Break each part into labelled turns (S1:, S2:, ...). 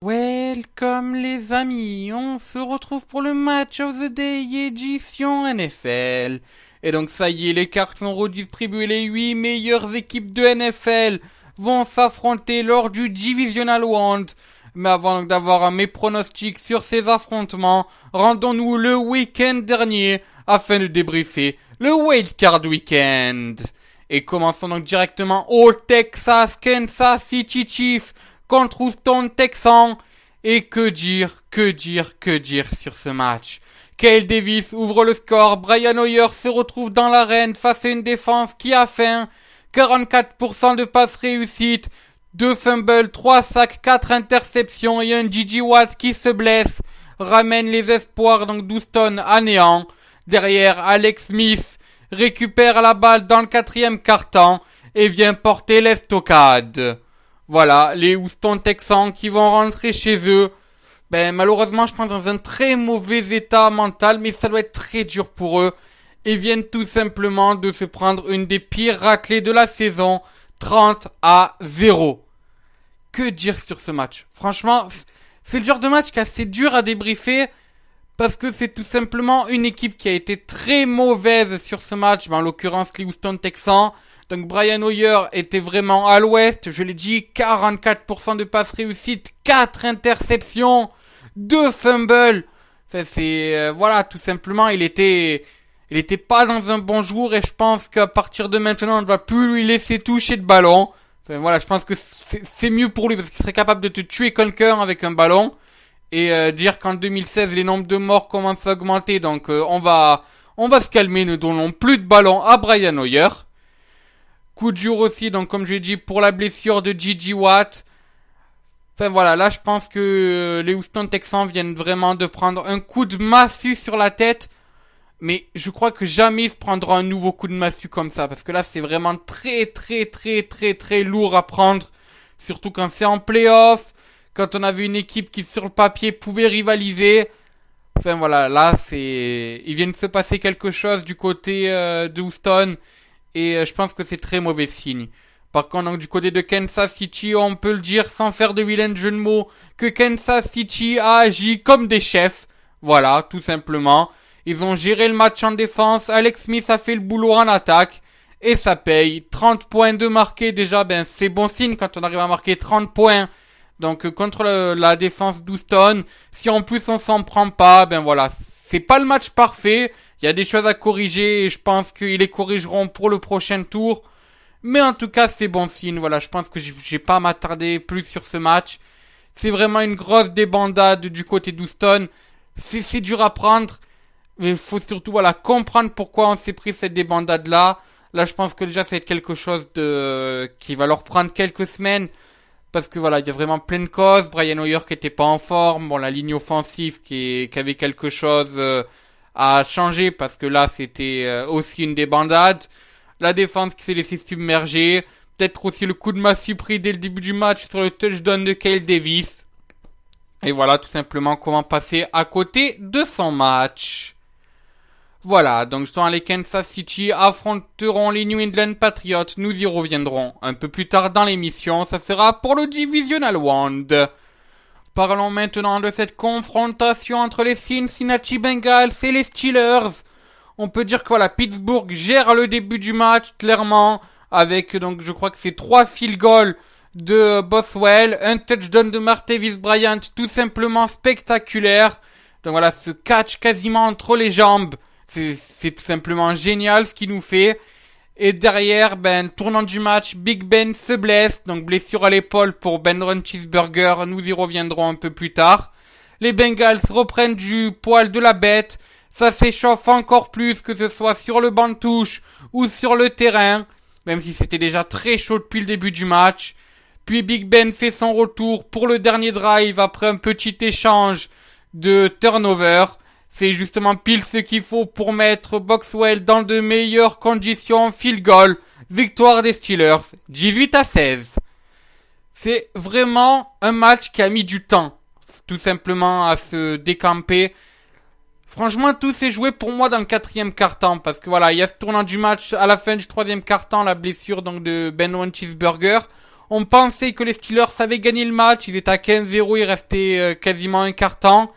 S1: Welcome les amis, on se retrouve pour le Match of the Day édition NFL. Et donc ça y est, les cartes sont redistribuées, les 8 meilleures équipes de NFL vont s'affronter lors du Divisional Round. Mais avant d'avoir mes pronostics sur ces affrontements, rendons-nous le week-end dernier afin de débriefer le Wildcard Weekend. Et commençons donc directement au Texas Kansas City Chiefs contre Houston Texans. Et que dire sur ce match. Kyle Davis ouvre le score, Brian Hoyer se retrouve dans l'arène face à une défense qui a faim, 44% de passes réussites, 2 fumbles, 3 sacs, 4 interceptions et un J.J. Watt qui se blesse, ramène les espoirs donc d'Houston à néant. Derrière, Alex Smith récupère la balle dans le 4e quart-temps et vient porter l'estocade. Voilà, les Houston Texans qui vont rentrer chez eux. Malheureusement, je pense dans un très mauvais état mental, mais ça doit être très dur pour eux. Ils viennent tout simplement de se prendre une des pires raclées de la saison, 30-0. Que dire sur ce match? Franchement, c'est le genre de match qui est assez dur à débriefer, parce que c'est tout simplement une équipe qui a été très mauvaise sur ce match, en l'occurrence les Houston Texans. Donc Brian Hoyer était vraiment à l'ouest, je l'ai dit, 44% de passes réussites, 4 interceptions, 2 fumbles. Enfin, voilà, tout simplement, il était pas dans un bon jour et je pense qu'à partir de maintenant, on ne va plus lui laisser toucher de ballon. Enfin, voilà, je pense que c'est mieux pour lui parce qu'il serait capable de te tuer quelqu'un avec un ballon. Et dire qu'en 2016, les nombres de morts commencent à augmenter, donc on va se calmer, ne donnons plus de ballon à Brian Hoyer. Coup dur aussi, donc comme je l'ai dit, pour la blessure de J.J. Watt. Enfin voilà, là je pense que les Houston Texans viennent vraiment de prendre un coup de massue sur la tête. Mais je crois que jamais ils se prendront un nouveau coup de massue comme ça. Parce que là c'est vraiment très lourd à prendre. Surtout quand c'est en playoff. Quand on avait une équipe qui sur le papier pouvait rivaliser. Enfin voilà, là il vient de se passer quelque chose du côté de Houston. Et je pense que c'est très mauvais signe. Par contre, donc, du côté de Kansas City, on peut le dire sans faire de vilain jeu de mots, que Kansas City a agi comme des chefs. Voilà, tout simplement. Ils ont géré le match en défense, Alex Smith a fait le boulot en attaque, et ça paye. 30 points de marqué, déjà, c'est bon signe quand on arrive à marquer 30 points. Donc, contre la défense d'Houston, si en plus on s'en prend pas, voilà, c'est pas le match parfait. Il y a des choses à corriger et je pense qu'ils les corrigeront pour le prochain tour. Mais en tout cas, c'est bon signe. Voilà, je pense que j'ai pas à m'attarder plus sur ce match. C'est vraiment une grosse débandade du côté d'Houston. C'est dur à prendre. Mais il faut surtout, comprendre pourquoi on s'est pris cette débandade-là. Là, je pense que déjà, ça va être quelque chose qui va leur prendre quelques semaines. Parce que il y a vraiment plein de causes. Brian Hoyer qui était pas en forme. Bon, la ligne offensive qui avait quelque chose à changer parce que là c'était aussi une débandade. La défense qui s'est laissée submerger. Peut-être aussi le coup de massue pris dès le début du match sur le touchdown de Kyle Davis. Et voilà tout simplement comment passer à côté de son match. Voilà, donc justement les Kansas City affronteront les New England Patriots. Nous y reviendrons un peu plus tard dans l'émission. Ça sera pour le Divisional Round. Parlons maintenant de cette confrontation entre les Cincinnati Bengals et les Steelers. On peut dire que Pittsburgh gère le début du match, clairement, avec donc je crois que c'est 3 field goals de Boswell, un touchdown de Martavis Bryant, tout simplement spectaculaire. Donc ce catch quasiment entre les jambes, c'est tout simplement génial ce qu'il nous fait. Et derrière, tournant du match, Big Ben se blesse, donc blessure à l'épaule pour Ben Roethlisberger, nous y reviendrons un peu plus tard. Les Bengals reprennent du poil de la bête, ça s'échauffe encore plus que ce soit sur le banc de touche ou sur le terrain, même si c'était déjà très chaud depuis le début du match. Puis Big Ben fait son retour pour le dernier drive après un petit échange de turnover. C'est justement pile ce qu'il faut pour mettre Boswell dans de meilleures conditions field goal. Victoire des Steelers, 18-16. C'est vraiment un match qui a mis du temps, tout simplement, à se décamper. Franchement, tout s'est joué pour moi dans le 4e quart-temps, parce que il y a ce tournant du match à la fin du 3e quart-temps, la blessure donc de Ben Roethlisberger. On pensait que les Steelers avaient gagné le match. Ils étaient à 15-0, il restait quasiment un quart-temps.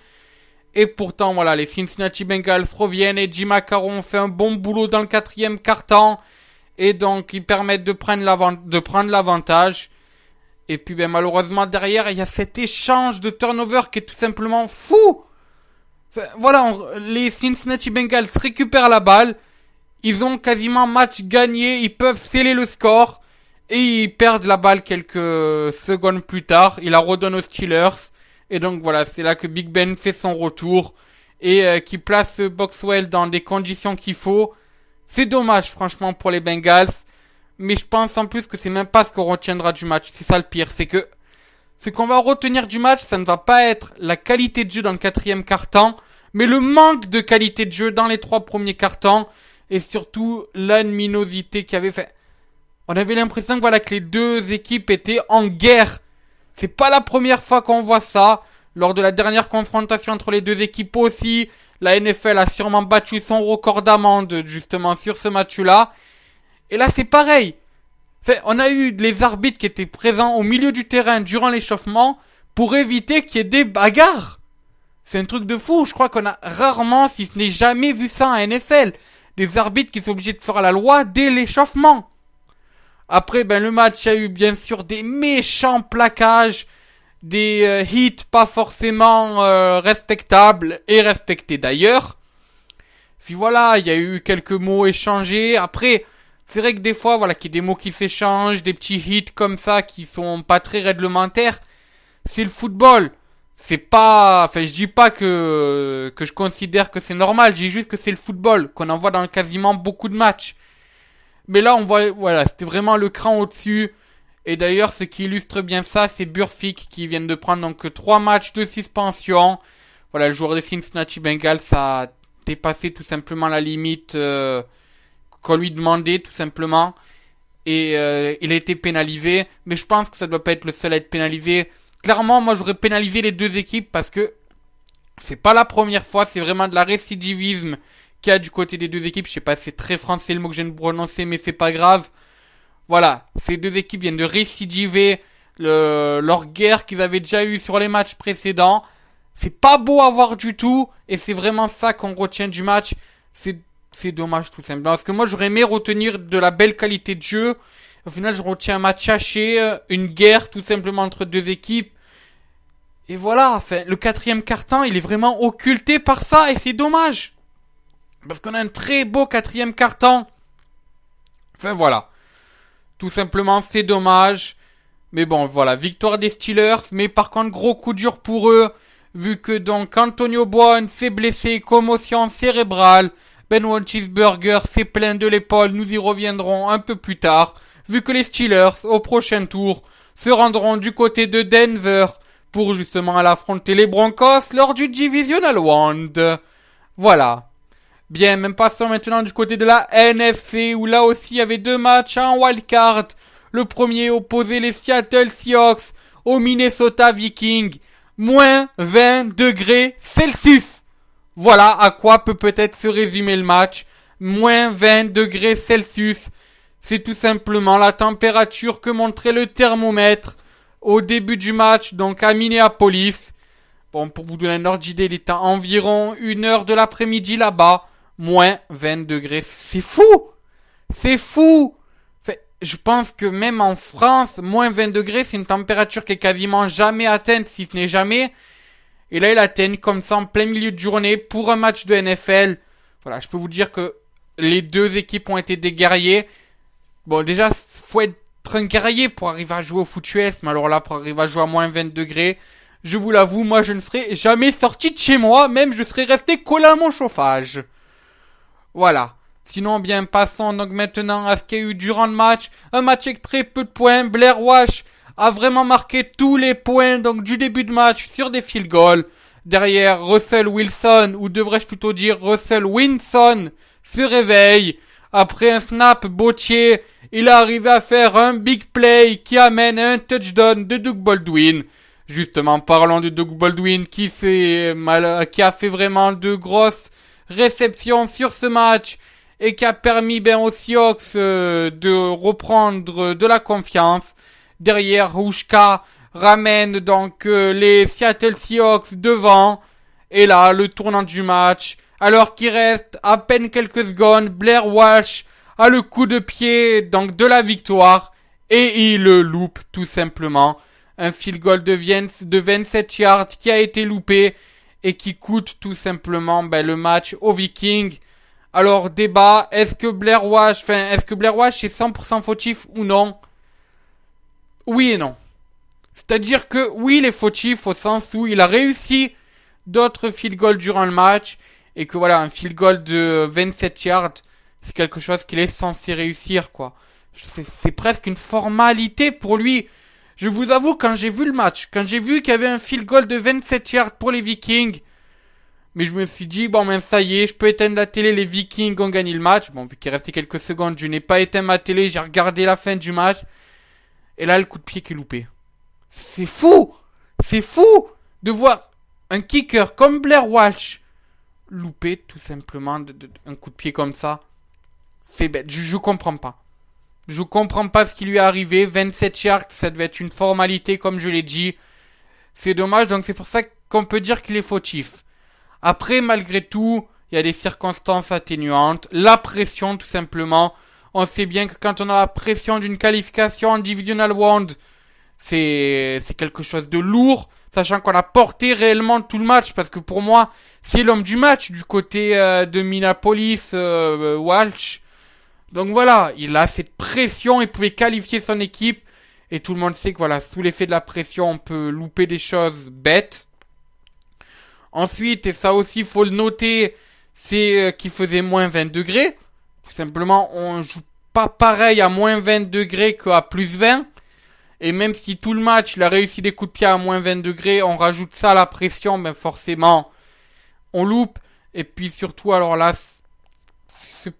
S1: Et pourtant, voilà, les Cincinnati Bengals reviennent et Jim McCarron fait un bon boulot dans le 4e quart-temps. Et donc, ils permettent de prendre l'avantage. Et puis, malheureusement, derrière, il y a cet échange de turnover qui est tout simplement fou. Enfin, voilà, les Cincinnati Bengals récupèrent la balle. Ils ont quasiment match gagné. Ils peuvent sceller le score. Et ils perdent la balle quelques secondes plus tard. Ils la redonnent aux Steelers. Et donc, voilà, c'est là que Big Ben fait son retour. Et qui place Boxwell dans des conditions qu'il faut. C'est dommage, franchement, pour les Bengals. Mais je pense en plus que c'est même pas ce qu'on retiendra du match. C'est ça le pire. C'est que ce qu'on va retenir du match, ça ne va pas être la qualité de jeu dans le 4e quart-temps, mais le manque de qualité de jeu dans les 3 premiers quart-temps. Et surtout, la luminosité qu'il y avait fait. On avait l'impression que voilà, que les deux équipes étaient en guerre. C'est pas la première fois qu'on voit ça. Lors de la dernière confrontation entre les deux équipes aussi, la NFL a sûrement battu son record d'amende justement sur ce match-là. Et là, c'est pareil. Enfin, on a eu les arbitres qui étaient présents au milieu du terrain durant l'échauffement pour éviter qu'il y ait des bagarres. C'est un truc de fou. Je crois qu'on a rarement, si ce n'est jamais vu ça en NFL. Des arbitres qui sont obligés de faire la loi dès l'échauffement. Après, le match a eu bien sûr des méchants plaquages. Des hits pas forcément respectables et respectés d'ailleurs. Puis voilà, il y a eu quelques mots échangés. Après, c'est vrai que des fois, voilà, qu'il y a des mots qui s'échangent, des petits hits comme ça qui sont pas très réglementaires. C'est le football. C'est pas, enfin, je dis pas que je considère que c'est normal. Je dis juste que c'est le football, qu'on en voit dans quasiment beaucoup de matchs. Mais là, on voit, voilà, c'était vraiment le cran au-dessus. Et d'ailleurs, ce qui illustre bien ça, c'est Burfict qui vient de prendre donc 3 matchs de suspension. Voilà, le joueur des Cincinnati Bengals a dépassé tout simplement la limite qu'on lui demandait tout simplement. Et il a été pénalisé. Mais je pense que ça doit pas être le seul à être pénalisé. Clairement, moi j'aurais pénalisé les deux équipes parce que c'est pas la première fois, c'est vraiment de la récidivisme qu'il y a du côté des deux équipes. Je sais pas, c'est très français le mot que je viens de prononcer, mais c'est pas grave. Voilà, ces deux équipes viennent de récidiver leur guerre qu'ils avaient déjà eue sur les matchs précédents. C'est pas beau à voir du tout, et c'est vraiment ça qu'on retient du match. C'est dommage tout simplement, parce que moi j'aurais aimé retenir de la belle qualité de jeu. Au final, je retiens un match haché, une guerre tout simplement entre deux équipes. Et voilà, enfin, le 4e quart-temps, il est vraiment occulté par ça, et c'est dommage. Parce qu'on a un très beau 4e quart-temps. Enfin voilà. Tout simplement, c'est dommage. Mais bon, voilà, victoire des Steelers. Mais par contre, gros coup dur pour eux. Vu que donc Antonio Brown s'est blessé, commotion cérébrale. Ben Roethlisberger s'est plein de l'épaule. Nous y reviendrons un peu plus tard. Vu que les Steelers, au prochain tour, se rendront du côté de Denver pour justement aller affronter les Broncos lors du Divisional Round. Voilà. Bien, même passons maintenant du côté de la NFC, où là aussi il y avait 2 matchs en wildcard. Le premier opposait les Seattle Seahawks aux Minnesota Vikings. Moins 20 degrés Celsius. Voilà à quoi peut peut-être se résumer le match. Moins 20 degrés Celsius. C'est tout simplement la température que montrait le thermomètre au début du match, donc à Minneapolis. Bon, pour vous donner un ordre d'idée, il est à environ 1h de l'après-midi là-bas. Moins 20 degrés. C'est fou! C'est fou! Je pense que même en France, moins 20 degrés, c'est une température qui est quasiment jamais atteinte, si ce n'est jamais. Et là, il atteigne comme ça en plein milieu de journée pour un match de NFL. Voilà, je peux vous dire que les deux équipes ont été des guerriers. Bon, déjà, faut être un guerrier pour arriver à jouer au foot US, mais alors là, pour arriver à jouer à moins 20 degrés, je vous l'avoue, moi, je ne serais jamais sorti de chez moi, même je serais resté collé à mon chauffage. Voilà. Sinon, bien, passons donc maintenant à ce qu'il y a eu durant le match. Un match avec très peu de points. Blair Walsh a vraiment marqué tous les points donc du début de match sur des field goals. Derrière, Russell Wilson, ou devrais-je plutôt dire Russell Winson, se réveille. Après un snap botché, il est arrivé à faire un big play qui amène un touchdown de Doug Baldwin. Justement, parlons de Doug Baldwin qui a fait vraiment de grosses réceptions sur ce match et qui a permis aux Seahawks de reprendre de la confiance. Derrière, Houshka ramène donc les Seattle Seahawks devant. Et là, le tournant du match. Alors qu'il reste à peine quelques secondes, Blair Walsh a le coup de pied donc de la victoire. Et il le loupe tout simplement. Un field goal de 27 yards qui a été loupé. Et qui coûte tout simplement le match aux Vikings. Alors débat, est-ce que Blair Walsh est 100% fautif ou non? Oui et non. C'est-à-dire que oui, il est fautif au sens où il a réussi d'autres field goals durant le match et que voilà, un field goal de 27 yards, c'est quelque chose qu'il est censé réussir quoi. C'est presque une formalité pour lui. Je vous avoue, quand j'ai vu le match, quand j'ai vu qu'il y avait un field goal de 27 yards pour les Vikings, mais je me suis dit, ça y est, je peux éteindre la télé, les Vikings ont gagné le match. Bon, vu qu'il restait quelques secondes, je n'ai pas éteint ma télé, j'ai regardé la fin du match. Et là, le coup de pied qui est loupé. C'est fou! C'est fou de voir un kicker comme Blair Walsh louper tout simplement un coup de pied comme ça. C'est bête, je comprends pas. Je comprends pas ce qui lui est arrivé. 27 yards, ça devait être une formalité comme je l'ai dit. C'est dommage, donc c'est pour ça qu'on peut dire qu'il est fautif. Après, malgré tout, il y a des circonstances atténuantes. La pression, tout simplement. On sait bien que quand on a la pression d'une qualification en Divisional Round, c'est quelque chose de lourd, sachant qu'on a porté réellement tout le match, parce que pour moi, c'est l'homme du match du côté de Minneapolis, Walsh. Donc voilà, il a cette pression, il pouvait qualifier son équipe, et tout le monde sait que voilà, sous l'effet de la pression, on peut louper des choses bêtes. Ensuite, et ça aussi, faut le noter, c'est qu'il faisait moins 20 degrés. Tout simplement, on joue pas pareil à moins 20 degrés qu'à plus 20. Et même si tout le match, il a réussi des coups de pied à moins 20 degrés, on rajoute ça à la pression, forcément, on loupe. Et puis surtout, alors là,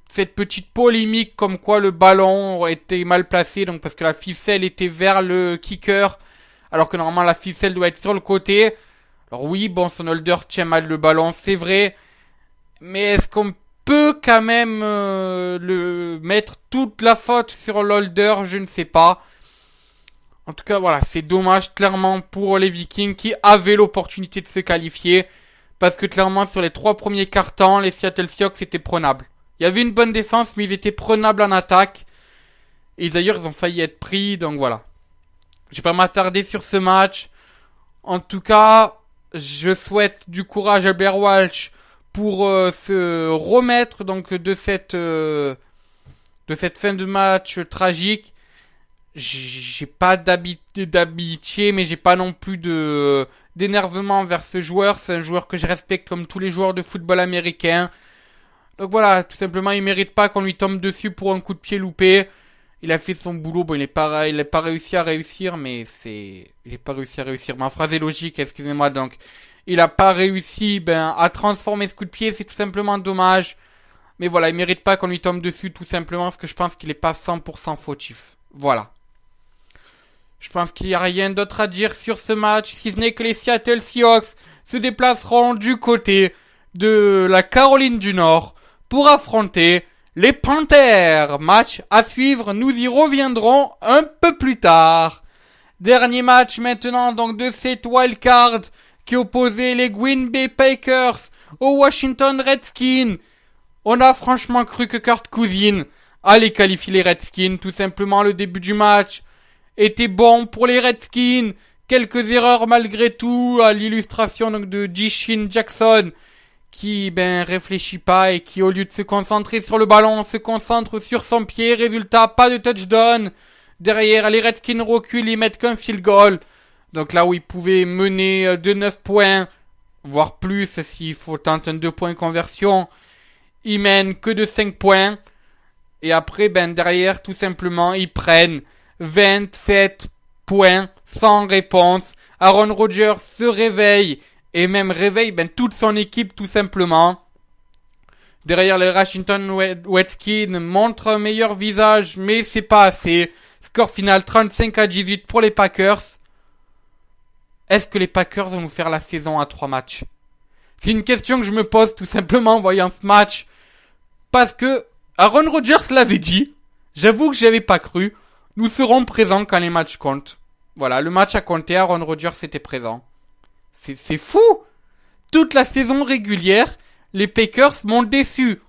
S1: cette petite polémique comme quoi le ballon était mal placé, donc parce que la ficelle était vers le kicker, alors que normalement la ficelle doit être sur le côté. Alors oui, son holder tient mal le ballon, c'est vrai. Mais est-ce qu'on peut quand même le mettre toute la faute sur l'holder? Je ne sais pas. En tout cas, voilà, c'est dommage clairement pour les Vikings qui avaient l'opportunité de se qualifier. Parce que clairement, sur les 3 premiers quarts-temps, les Seattle Seahawks étaient prenables. Il y avait une bonne défense, mais ils étaient prenables en attaque. Et d'ailleurs, ils ont failli être pris, donc voilà. Je vais pas m'attarder sur ce match. En tout cas, je souhaite du courage à Blair Walsh pour se remettre donc de cette fin de match tragique. J'ai pas d'amitié, mais j'ai pas non plus d'énervement envers ce joueur. C'est un joueur que je respecte comme tous les joueurs de football américain. Donc voilà, tout simplement, il mérite pas qu'on lui tombe dessus pour un coup de pied loupé. Il a fait son boulot, il est pas réussi à réussir, mais ma phrase est logique, excusez-moi, donc. Il a pas réussi, à transformer ce coup de pied, c'est tout simplement dommage. Mais voilà, il mérite pas qu'on lui tombe dessus, tout simplement, parce que je pense qu'il est pas 100% fautif. Voilà. Je pense qu'il n'y a rien d'autre à dire sur ce match, si ce n'est que les Seattle Seahawks se déplaceront du côté de la Caroline du Nord pour affronter les Panthers. Match à suivre, nous y reviendrons un peu plus tard. Dernier match maintenant donc de cette wildcard qui opposait les Green Bay Packers aux Washington Redskins. On a franchement cru que Kurt Cousins allait qualifier les Redskins. Tout simplement, le début du match était bon pour les Redskins. Quelques erreurs malgré tout à l'illustration donc de Deshaun Jackson qui réfléchit pas et qui au lieu de se concentrer sur le ballon se concentre sur son pied. Résultat, pas de touchdown. Derrière, les Redskins reculent, ils mettent qu'un field goal. Donc là où ils pouvaient mener de 9 points, voire plus s'il faut tenter un 2 points conversion, ils mènent que de 5 points. Et après, derrière, tout simplement, ils prennent 27 points sans réponse. Aaron Rodgers se réveille et même réveille toute son équipe tout simplement. Derrière, les Washington Redskins montrent un meilleur visage, mais c'est pas assez. Score final 35-18 pour les Packers. Est-ce que les Packers vont nous faire la saison à 3 matchs? C'est une question que je me pose tout simplement en voyant ce match. Parce que Aaron Rodgers l'avait dit. J'avoue que j'y avais pas cru. nous serons présents quand les matchs comptent. Voilà, le match a compté, Aaron Rodgers était présent. C'est fou! Toute la saison régulière, les Packers m'ont déçu.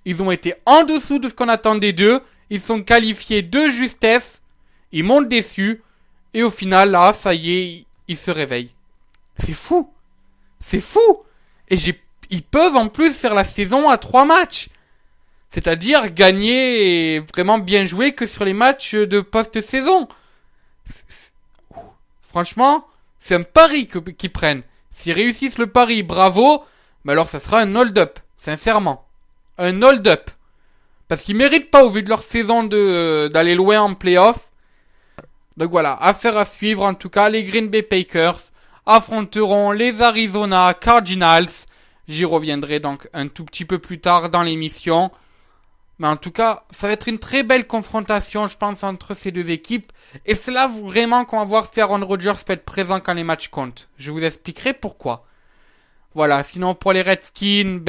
S1: Ils ont été en dessous de ce qu'on attendait d'eux. Ils sont qualifiés de justesse. Ils m'ont déçu. Et au final, là, ça y est, ils se réveillent. C'est fou! C'est fou! Et ils peuvent en plus faire la saison à 3 matchs. C'est-à-dire gagner et vraiment bien jouer que sur les matchs de post-saison. Franchement, c'est un pari qu'ils prennent. S'ils réussissent le pari, bravo. Mais alors ça sera un hold-up, sincèrement. Un hold-up. Parce qu'ils méritent pas au vu de leur saison d'aller loin en playoff. Donc voilà, affaire à suivre. En tout cas, les Green Bay Packers affronteront les Arizona Cardinals. J'y reviendrai donc un tout petit peu plus tard dans l'émission. Mais en tout cas, ça va être une très belle confrontation, je pense, entre ces deux équipes. Et c'est là vraiment qu'on va voir si Aaron Rodgers peut être présent quand les matchs comptent. Je vous expliquerai pourquoi. Voilà, sinon pour les Redskins,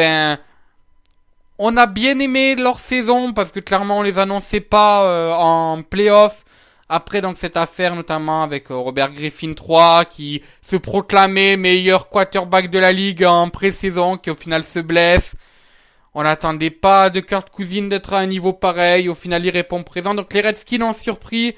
S1: on a bien aimé leur saison parce que clairement on les annonçait pas en playoff. Après donc cette affaire notamment avec Robert Griffin III qui se proclamait meilleur quarterback de la ligue en pré-saison, qui au final se blesse. On n'attendait pas de Kirk Cousins d'être à un niveau pareil. Au final, il répond présent. Donc, les Redskins ont surpris.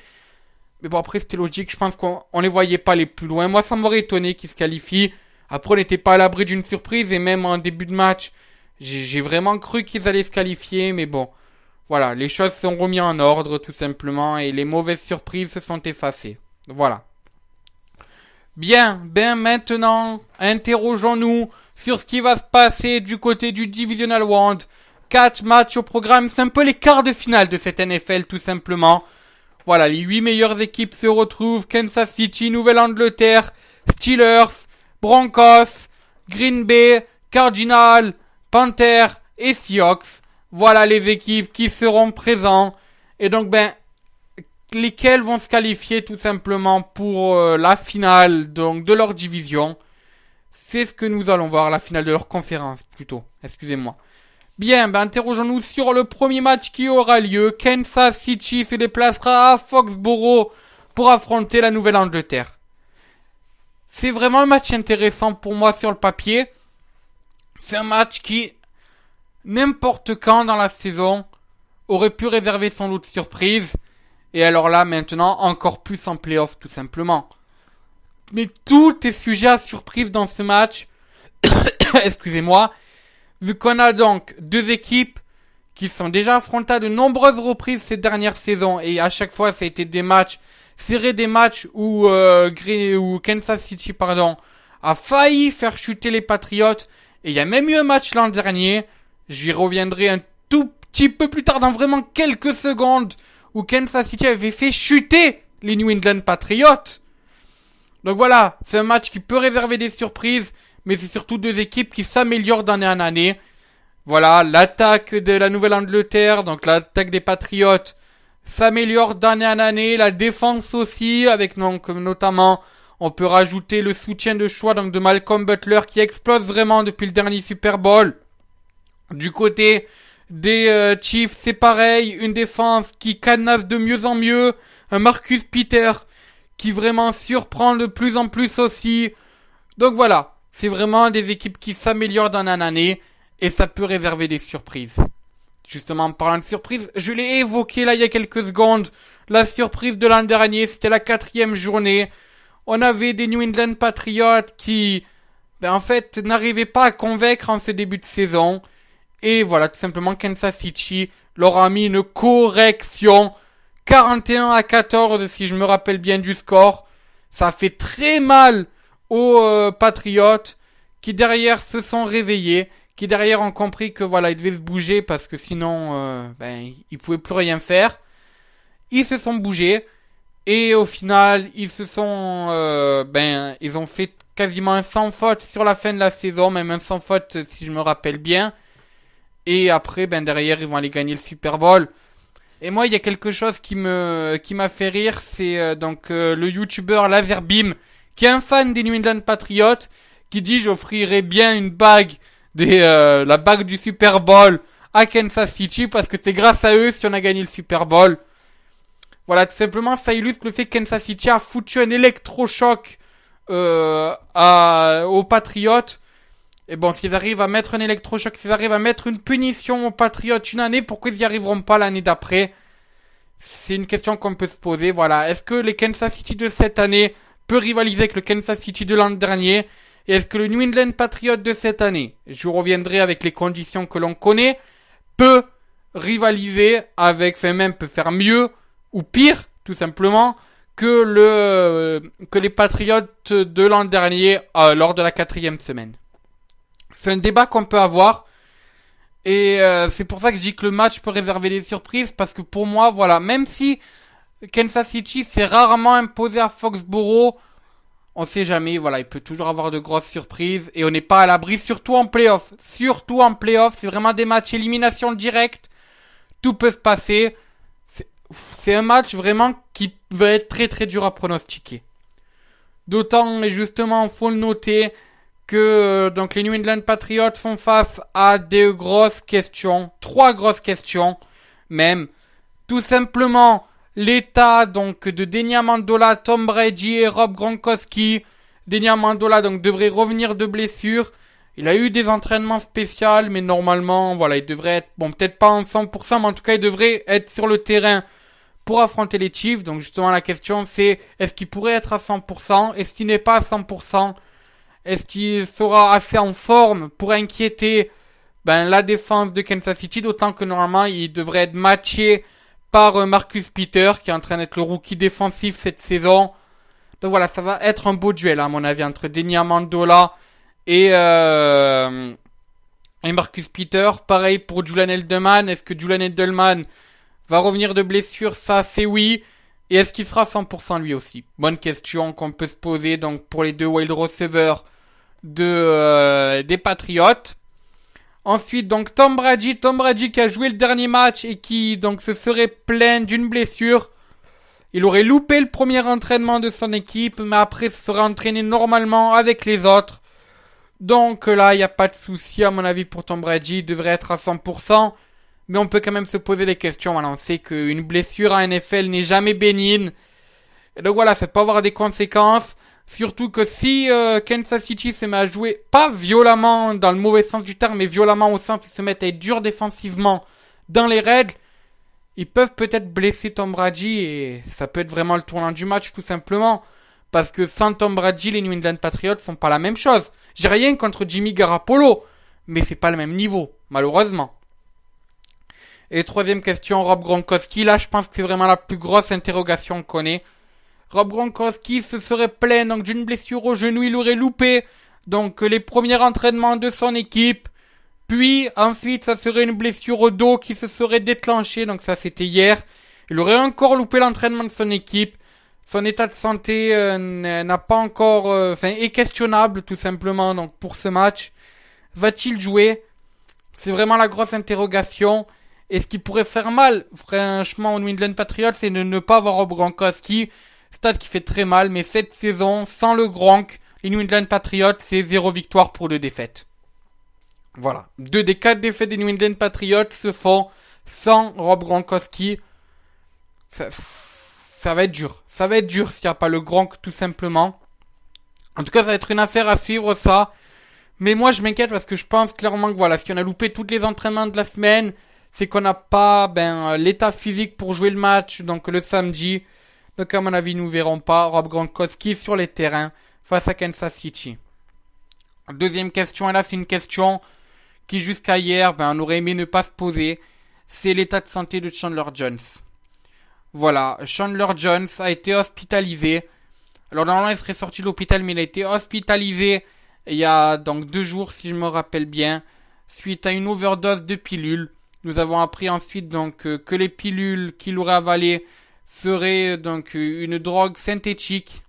S1: Mais bon, après, c'était logique. Je pense qu'on les voyait pas aller plus loin. Moi, ça m'aurait étonné qu'ils se qualifient. Après, on n'était pas à l'abri d'une surprise. Et même en début de match, j'ai vraiment cru qu'ils allaient se qualifier. Mais bon, voilà. Les choses sont remises en ordre, tout simplement. Et les mauvaises surprises se sont effacées. Voilà. Bien, maintenant, interrogeons-nous sur ce qui va se passer du côté du Divisional Round. 4 matchs au programme, c'est un peu les quarts de finale de cette NFL tout simplement. Voilà, les 8 meilleures équipes se retrouvent. Kansas City, Nouvelle-Angleterre, Steelers, Broncos, Green Bay, Cardinals, Panthers et Seahawks. Voilà les équipes qui seront présentes. Et donc lesquelles vont se qualifier tout simplement pour la finale donc de leur division. C'est ce que nous allons voir, la finale de leur conférence, plutôt. Excusez-moi. Bien, interrogeons-nous sur le premier match qui aura lieu. Kansas City se déplacera à Foxborough pour affronter la Nouvelle-Angleterre. C'est vraiment un match intéressant pour moi sur le papier. C'est un match qui, n'importe quand dans la saison, aurait pu réserver son lot de surprises. Et alors là, maintenant, encore plus en playoff, tout simplement. Mais tout est sujet à surprise dans ce match. Excusez-moi. Vu qu'on a donc deux équipes qui sont déjà affrontées à de nombreuses reprises ces dernières saisons. Et à chaque fois, ça a été des matchs serrés, des matchs où Kansas City, a failli faire chuter les Patriots. Et il y a même eu un match l'an dernier. J'y reviendrai un tout petit peu plus tard, dans vraiment quelques secondes, où Kansas City avait fait chuter les New England Patriots. Donc voilà, c'est un match qui peut réserver des surprises, mais c'est surtout deux équipes qui s'améliorent d'année en année. Voilà, l'attaque de la Nouvelle-Angleterre, donc l'attaque des Patriots, s'améliore d'année en année. La défense aussi, avec donc notamment, on peut rajouter le soutien de choix donc de Malcolm Butler qui explose vraiment depuis le dernier Super Bowl. Du côté des Chiefs, c'est pareil, une défense qui cadenasse de mieux en mieux, un Marcus Peters qui vraiment surprend de plus en plus aussi. Donc voilà, c'est vraiment des équipes qui s'améliorent d'année en année et ça peut réserver des surprises. Justement, en parlant de surprise, je l'ai évoqué là il y a quelques secondes. La surprise de l'an dernier, c'était la 4e journée. On avait des New England Patriots qui, en fait, n'arrivaient pas à convaincre en ce début de saison. Et voilà, tout simplement, Kansas City leur a mis une correction. 41-14, si je me rappelle bien du score. Ça fait très mal aux Patriots qui derrière se sont réveillés, qui derrière ont compris que voilà, ils devaient se bouger parce que sinon ils pouvaient plus rien faire. Ils se sont bougés et au final, ils se sont ils ont fait quasiment un sans faute sur la fin de la saison, même un sans faute si je me rappelle bien. Et après derrière, ils vont aller gagner le Super Bowl. Et moi, il y a quelque chose qui m'a fait rire, c'est le YouTuber Laserbeam, qui est un fan des New England Patriots, qui dit j'offrirais bien une bague la bague du Super Bowl à Kansas City parce que c'est grâce à eux si on a gagné le Super Bowl. Voilà, tout simplement, ça illustre le fait que Kansas City a foutu un électrochoc aux Patriots. Et bon, s'ils arrivent à mettre un électrochoc, s'ils arrivent à mettre une punition aux Patriots une année, pourquoi ils n'y arriveront pas l'année d'après? C'est une question qu'on peut se poser, voilà. Est-ce que les Kansas City de cette année peut rivaliser avec le Kansas City de l'an dernier? Et est-ce que le New England Patriot de cette année, je reviendrai avec les conditions que l'on connaît, peut rivaliser avec, enfin même peut faire mieux, ou pire, tout simplement, que les Patriots de l'an dernier lors de la 4e semaine? C'est un débat qu'on peut avoir. Et c'est pour ça que je dis que le match peut réserver des surprises. Parce que pour moi, voilà, même si Kansas City s'est rarement imposé à Foxborough, on sait jamais, voilà, il peut toujours avoir de grosses surprises. Et on n'est pas à l'abri, surtout en playoff. Surtout en playoff, c'est vraiment des matchs élimination directe. Tout peut se passer. C'est un match vraiment qui va être très très dur à pronostiquer. D'autant, et justement, faut le noter, que donc les New England Patriots font face à des grosses questions, 3 grosses questions même. Tout simplement l'état donc de Denny Amendola, Tom Brady et Rob Gronkowski. Denny Amendola donc devrait revenir de blessure. Il a eu des entraînements spéciaux, mais normalement voilà, il devrait être, bon peut-être pas en 100%, mais en tout cas il devrait être sur le terrain pour affronter les Chiefs. Donc justement la question c'est, est-ce qu'il pourrait être à 100%? Et s'il n'est pas à 100%, est-ce qu'il sera assez en forme pour inquiéter la défense de Kansas City? D'autant que normalement il devrait être matché par Marcus Peters, qui est en train d'être le rookie défensif cette saison. Donc voilà, ça va être un beau duel à mon avis entre Denny Amendola et Marcus Peters. Pareil pour Julian Edelman. Est-ce que Julian Edelman va revenir de blessure? Ça c'est oui. Et est-ce qu'il sera 100% lui aussi? Bonne question qu'on peut se poser donc pour les deux wide receivers des Patriots. Ensuite donc Tom Brady qui a joué le dernier match et qui donc se serait plaint d'une blessure. Il aurait loupé le premier entraînement de son équipe, mais après se serait entraîné normalement avec les autres. Donc là il n'y a pas de souci à mon avis pour Tom Brady, il devrait être à 100%. Mais on peut quand même se poser des questions. Voilà, on sait qu'une blessure en NFL n'est jamais bénigne. Et donc voilà, ça peut avoir des conséquences. Surtout que si Kansas City se met à jouer, pas violemment dans le mauvais sens du terme, mais violemment au sens où ils se mettent à être durs défensivement dans les règles, ils peuvent peut-être blesser Tom Brady et ça peut être vraiment le tournant du match tout simplement. Parce que sans Tom Brady, les New England Patriots sont pas la même chose. J'ai rien contre Jimmy Garoppolo, mais c'est pas le même niveau, malheureusement. Et troisième question, Rob Gronkowski. Là, je pense que c'est vraiment la plus grosse interrogation qu'on ait. Rob Gronkowski se serait plaint donc d'une blessure au genou. Il aurait loupé donc les premiers entraînements de son équipe. Puis ensuite, ça serait une blessure au dos qui se serait déclenchée. Donc ça, c'était hier. Il aurait encore loupé l'entraînement de son équipe. Son état de santé n'a pas encore, est questionnable tout simplement. Donc pour ce match, va-t-il jouer? C'est vraiment la grosse interrogation. Et ce qui pourrait faire mal, franchement, aux New England Patriots, c'est de ne pas avoir Rob Gronkowski. Stade qui fait très mal, mais cette saison, sans le Gronk, les New England Patriots, c'est 0 victoire pour 2 défaites. Voilà. 2 des 4 défaites des New England Patriots se font sans Rob Gronkowski. Ça va être dur. Ça va être dur s'il n'y a pas le Gronk, tout simplement. En tout cas, ça va être une affaire à suivre, ça. Mais moi, je m'inquiète parce que je pense clairement que voilà, si on a loupé tous les entraînements de la semaine, c'est qu'on n'a pas l'état physique pour jouer le match, donc le samedi. Donc à mon avis, nous verrons pas Rob Gronkowski sur les terrains face à Kansas City. Deuxième question, et là c'est une question qui jusqu'à hier, on aurait aimé ne pas se poser. C'est l'état de santé de Chandler Jones. Voilà, Chandler Jones a été hospitalisé. Alors normalement il serait sorti de l'hôpital, mais il a été hospitalisé il y a donc 2 jours si je me rappelle bien, suite à une overdose de pilules. Nous avons appris ensuite donc que les pilules qu'il aurait avalées seraient donc une drogue synthétique.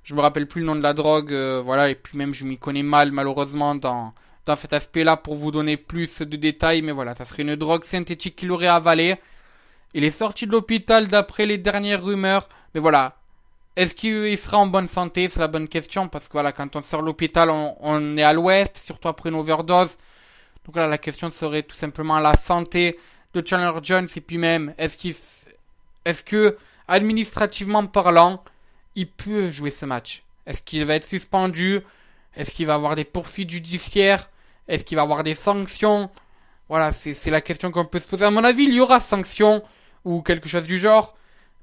S1: Je me rappelle plus le nom de la drogue, voilà, et puis même je m'y connais mal malheureusement dans cet aspect-là pour vous donner plus de détails, mais voilà, ça serait une drogue synthétique qu'il aurait avalée. Il est sorti de l'hôpital d'après les dernières rumeurs, mais voilà. Est-ce qu'il sera en bonne santé? C'est la bonne question, parce que voilà, quand on sort de l'hôpital, on est à l'ouest, surtout après une overdose. Donc là, la question serait tout simplement la santé de Chandler Jones, et puis même, est-ce est-ce que, administrativement parlant, il peut jouer ce match? Est-ce qu'il va être suspendu? Est-ce qu'il va avoir des poursuites judiciaires? Est-ce qu'il va avoir des sanctions? Voilà, c'est la question qu'on peut se poser. À mon avis, il y aura sanctions ou quelque chose du genre.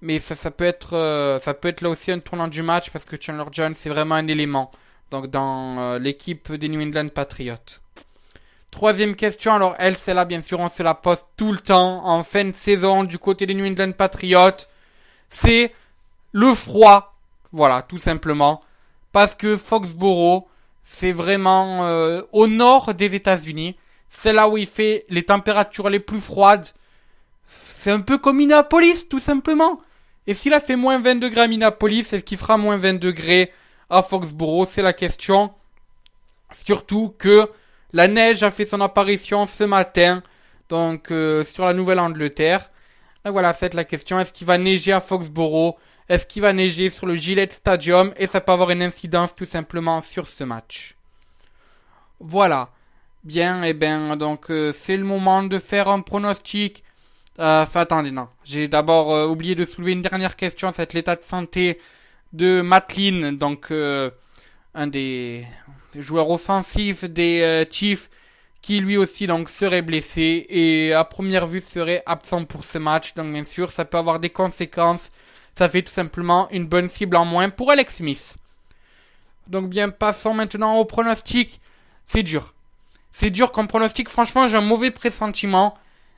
S1: Mais ça peut être là aussi un tournant du match parce que Chandler Jones c'est vraiment un élément. Donc dans l'équipe des New England Patriots. Troisième question, alors elle, celle-là, bien sûr, on se la pose tout le temps en fin de saison du côté des New England Patriots. C'est le froid. Voilà, tout simplement. Parce que Foxborough, c'est vraiment au nord des États-Unis. C'est là où il fait les températures les plus froides. C'est un peu comme Minneapolis, tout simplement. Et s'il a fait moins 20 degrés à Minneapolis, est-ce qu'il fera moins 20 degrés à Foxborough? C'est la question. Surtout que la neige a fait son apparition ce matin, donc sur la Nouvelle-Angleterre. Donc voilà, c'est la question. Est-ce qu'il va neiger à Foxborough? Est-ce qu'il va neiger sur le Gillette Stadium? Et ça peut avoir une incidence tout simplement sur ce match. Voilà. Bien, et bien, donc c'est le moment de faire un pronostic. Attendez, non. J'ai d'abord oublié de soulever une dernière question. C'est l'état de santé de Matt Lynn, donc un des joueurs offensifs des Chiefs, qui lui aussi donc serait blessé et à première vue serait absent pour ce match. Donc bien sûr, ça peut avoir des conséquences. Ça fait tout simplement une bonne cible en moins pour Alex Smith. Donc bien, passons maintenant au pronostic. C'est dur. C'est dur comme pronostic. Franchement, j'ai un mauvais pressentiment.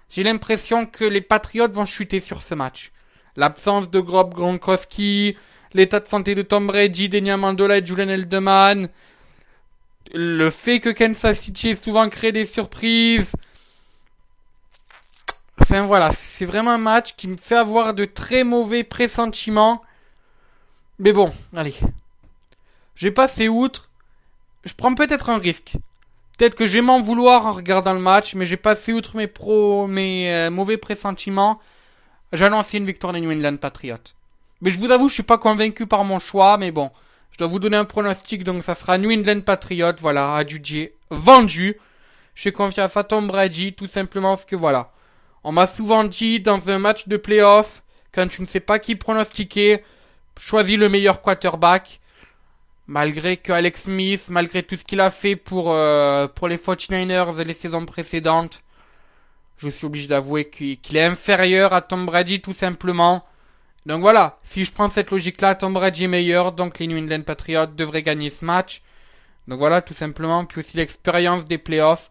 S1: J'ai l'impression que les Patriots vont chuter sur ce match. L'absence de Rob Gronkowski, l'état de santé de Tom Brady, Deni Amendola et Julian Edelman, le fait que Kansas City ait souvent créé des surprises. Enfin voilà, c'est vraiment un match qui me fait avoir de très mauvais pressentiments. Mais bon, allez. Je vais passer outre. Je prends peut-être un risque. Peut-être que je vais m'en vouloir en regardant le match, mais j'ai passé outre mes mauvais pressentiments. J'ai annoncé une victoire des New England Patriots. Mais je vous avoue, je suis pas convaincu par mon choix, mais bon. Je dois vous donner un pronostic, donc ça sera New England Patriots, voilà, adjugé, vendu. Je fais confiance à Tom Brady, tout simplement parce que voilà. On m'a souvent dit, dans un match de playoff, quand tu ne sais pas qui pronostiquer, choisis le meilleur quarterback. Malgré que Alex Smith, malgré tout ce qu'il a fait pour les 49ers les saisons précédentes, je suis obligé d'avouer qu'il est inférieur à Tom Brady tout simplement. Donc voilà, si je prends cette logique-là, Tom Brady est meilleur, donc les New England Patriots devraient gagner ce match. Donc voilà, tout simplement, puis aussi l'expérience des playoffs.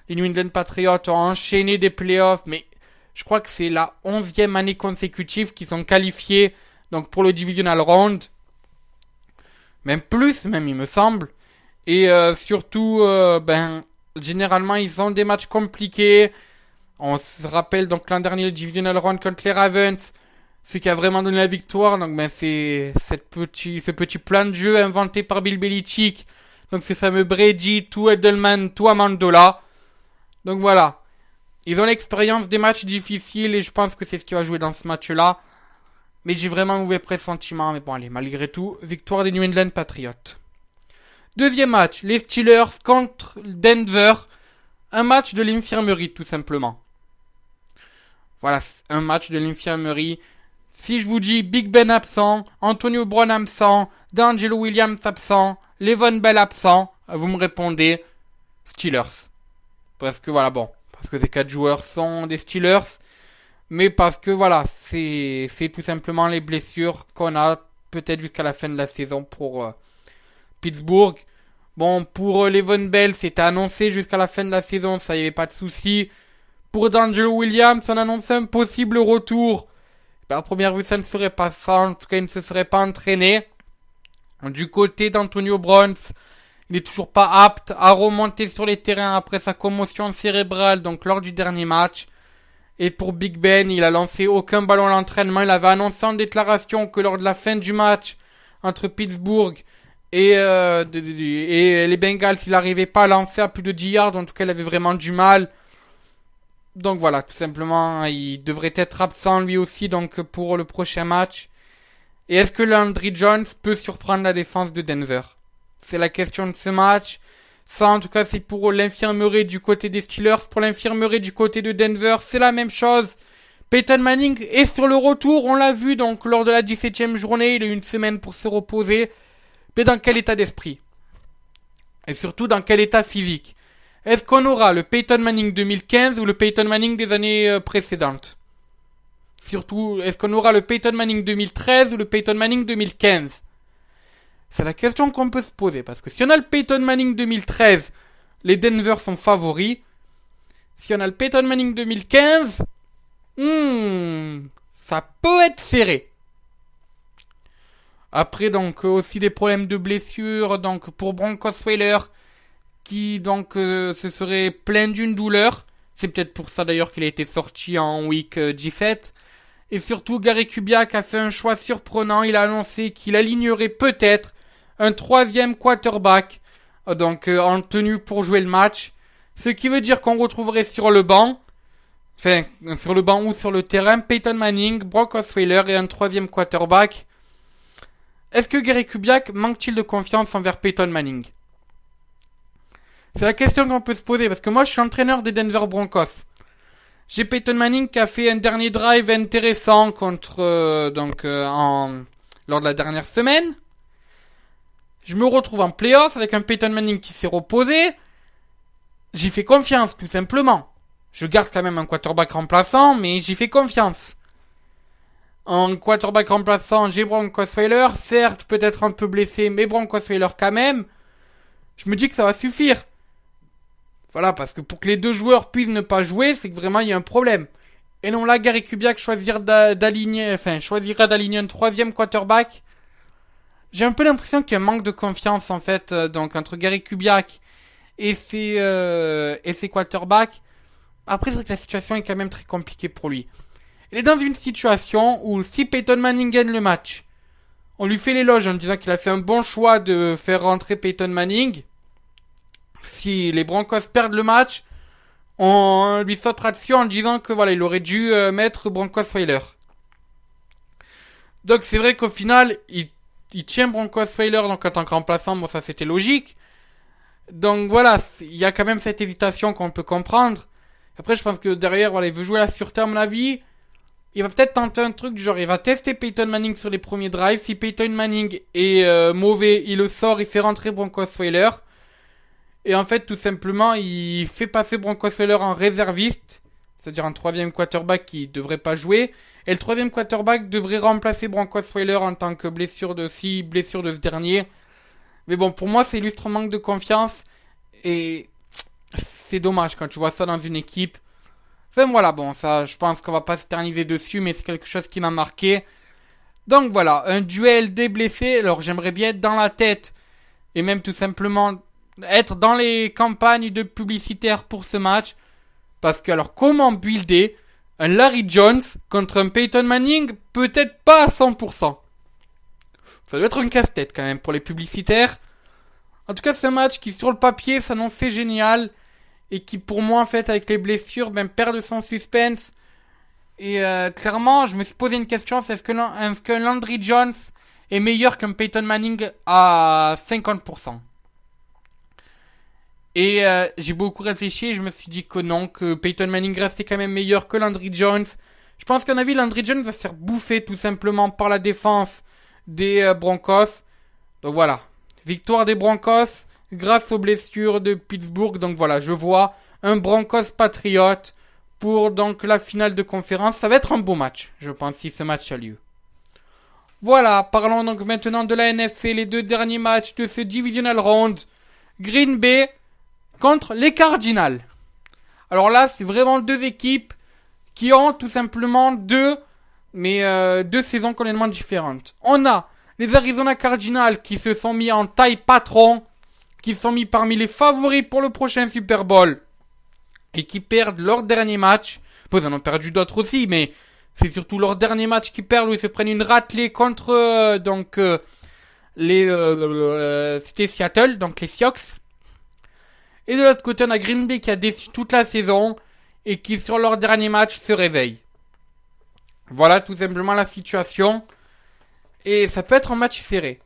S1: Les New England Patriots ont enchaîné des playoffs, mais je crois que c'est la 11e année consécutive qu'ils sont qualifiés donc pour le Divisional Round. Même plus, même il me semble. Et surtout, généralement ils ont des matchs compliqués. On se rappelle donc l'an dernier le Divisional Round contre les Ravens, ce qui a vraiment donné la victoire. Donc c'est ce petit plan de jeu inventé par Bill Belichick. Donc ces fameux Brady, tout Edelman, tout Amendola. Donc voilà, ils ont l'expérience des matchs difficiles et je pense que c'est ce qui va jouer dans ce match-là. Mais j'ai vraiment un mauvais pressentiment. Mais bon, allez, malgré tout, victoire des New England Patriots. Deuxième match, les Steelers contre Denver. Un match de l'infirmerie, tout simplement. Voilà, un match de l'infirmerie. Si je vous dis Big Ben absent, Antonio Brown absent, D'Angelo Williams absent, Le'Veon Bell absent, vous me répondez Steelers. Parce que voilà, bon, parce que ces 4 joueurs sont des Steelers. Mais parce que voilà, c'est tout simplement les blessures qu'on a peut-être jusqu'à la fin de la saison pour Pittsburgh. Bon, pour Le'Veon Bell, c'était annoncé jusqu'à la fin de la saison, ça y avait pas de souci. Pour D'Angelo Williams, on annonçait un possible retour. À première vue, ça ne serait pas ça, en tout cas, il ne se serait pas entraîné. Du côté d'Antonio Brown, il est toujours pas apte à remonter sur les terrains après sa commotion cérébrale, donc lors du dernier match. Et pour Big Ben, il a lancé aucun ballon à l'entraînement. Il avait annoncé en déclaration que lors de la fin du match entre Pittsburgh et les Bengals, il n'arrivait pas à lancer à plus de 10 yards. En tout cas, il avait vraiment du mal. Donc voilà, tout simplement, il devrait être absent lui aussi donc pour le prochain match. Et est-ce que Landry Jones peut surprendre la défense de Denver? C'est la question de ce match. Ça, en tout cas, c'est pour l'infirmerie du côté des Steelers. Pour l'infirmerie du côté de Denver, c'est la même chose. Peyton Manning est sur le retour, on l'a vu donc lors de la 17e journée, il a eu une semaine pour se reposer. Mais dans quel état d'esprit? Et surtout dans quel état physique? Est-ce qu'on aura le Peyton Manning 2015 ou le Peyton Manning des années précédentes? Surtout, est-ce qu'on aura le Peyton Manning 2013 ou le Peyton Manning 2015? C'est la question qu'on peut se poser, parce que si on a le Peyton Manning 2013, les Denver sont favoris. Si on a le Peyton Manning 2015, ça peut être serré. Après, donc, aussi des problèmes de blessures, donc, pour Brock Osweiler, qui, donc, se serait plaint d'une douleur. C'est peut-être pour ça, d'ailleurs, qu'il a été sorti en week 17. Et surtout, Gary Kubiak a fait un choix surprenant. Il a annoncé qu'il alignerait peut-être un troisième quarterback, donc, en tenue pour jouer le match. Ce qui veut dire qu'on retrouverait sur le banc, enfin, sur le banc ou sur le terrain, Peyton Manning, Brock Osweiler et un troisième quarterback. Est-ce que Gary Kubiak manque-t-il de confiance envers Peyton Manning? C'est la question qu'on peut se poser, parce que moi je suis entraîneur des Denver Broncos. J'ai Peyton Manning qui a fait un dernier drive intéressant contre lors de la dernière semaine. Je me retrouve en playoff avec un Peyton Manning qui s'est reposé. J'y fais confiance, tout simplement. Je garde quand même un quarterback remplaçant, mais j'y fais confiance. En quarterback remplaçant, j'ai Brock Osweiler, certes peut-être un peu blessé, mais Brock Osweiler quand même. Je me dis que ça va suffire. Voilà, parce que pour que les deux joueurs puissent ne pas jouer, c'est que vraiment il y a un problème. Et non là, Gary Kubiak choisira d'aligner un troisième quarterback. J'ai un peu l'impression qu'il y a un manque de confiance en fait, donc entre Gary Kubiak et ses quarterbacks. Après, c'est vrai que la situation est quand même très compliquée pour lui. Il est dans une situation où si Peyton Manning gagne le match, on lui fait l'éloge en disant qu'il a fait un bon choix de faire rentrer Peyton Manning. Si les Broncos perdent le match, on lui sautera dessus en disant que voilà, il aurait dû mettre Brock Osweiler. Donc c'est vrai qu'au final, il tient Brock Osweiler donc en tant que remplaçant, bon ça c'était logique. Donc voilà, il y a quand même cette hésitation qu'on peut comprendre. Après je pense que derrière, voilà, il veut jouer la sûreté à mon avis. Il va peut-être tenter un truc du genre, il va tester Peyton Manning sur les premiers drives. Si Peyton Manning est mauvais, il le sort, il fait rentrer Brock Osweiler. Et en fait, tout simplement, il fait passer Brock Osweiler en réserviste, c'est-à-dire un troisième quarterback qui devrait pas jouer. Et le troisième quarterback devrait remplacer Brock Osweiler en tant que blessure de ce dernier. Mais bon, pour moi, c'est illustre un manque de confiance. Et c'est dommage quand tu vois ça dans une équipe. Enfin voilà, bon, ça, je pense qu'on va pas s'éterniser dessus, mais c'est quelque chose qui m'a marqué. Donc voilà, un duel des blessés. Alors j'aimerais bien être dans la tête, et même tout simplement être dans les campagnes de publicitaires pour ce match. Parce que alors comment builder un Larry Jones contre un Peyton Manning? Peut-être pas à 100%. Ça doit être un casse-tête quand même pour les publicitaires. En tout cas, c'est un match qui sur le papier s'annonçait génial. Et qui pour moi en fait avec les blessures perd de son suspense. Et clairement je me suis posé une question, c'est est-ce que Landry Jones est meilleur qu'un Peyton Manning à 50%? Et j'ai beaucoup réfléchi et je me suis dit que non, que Peyton Manning restait quand même meilleur que Landry Jones. Je pense qu'à mon avis Landry Jones va se faire bouffer tout simplement par la défense des Broncos. Donc voilà, victoire des Broncos grâce aux blessures de Pittsburgh. Donc voilà, je vois un Broncos Patriot pour donc la finale de conférence. Ça va être un beau match, je pense, si ce match a lieu. Voilà, parlons donc maintenant de la NFC, les deux derniers matchs de ce divisional round. Green Bay contre les Cardinals. Alors là, c'est vraiment deux équipes qui ont tout simplement deux saisons complètement différentes. On a les Arizona Cardinals qui se sont mis en taille patron, qui sont mis parmi les favoris pour le prochain Super Bowl et qui perdent leur dernier match. Ils en ont perdu d'autres aussi, mais c'est surtout leur dernier match qu'ils perdent où ils se prennent une raclée contre c'était Seattle, donc les Seahawks. Et de l'autre côté, on a Green Bay qui a déçu toute la saison et qui sur leur dernier match se réveille. Voilà tout simplement la situation. Et ça peut être un match serré.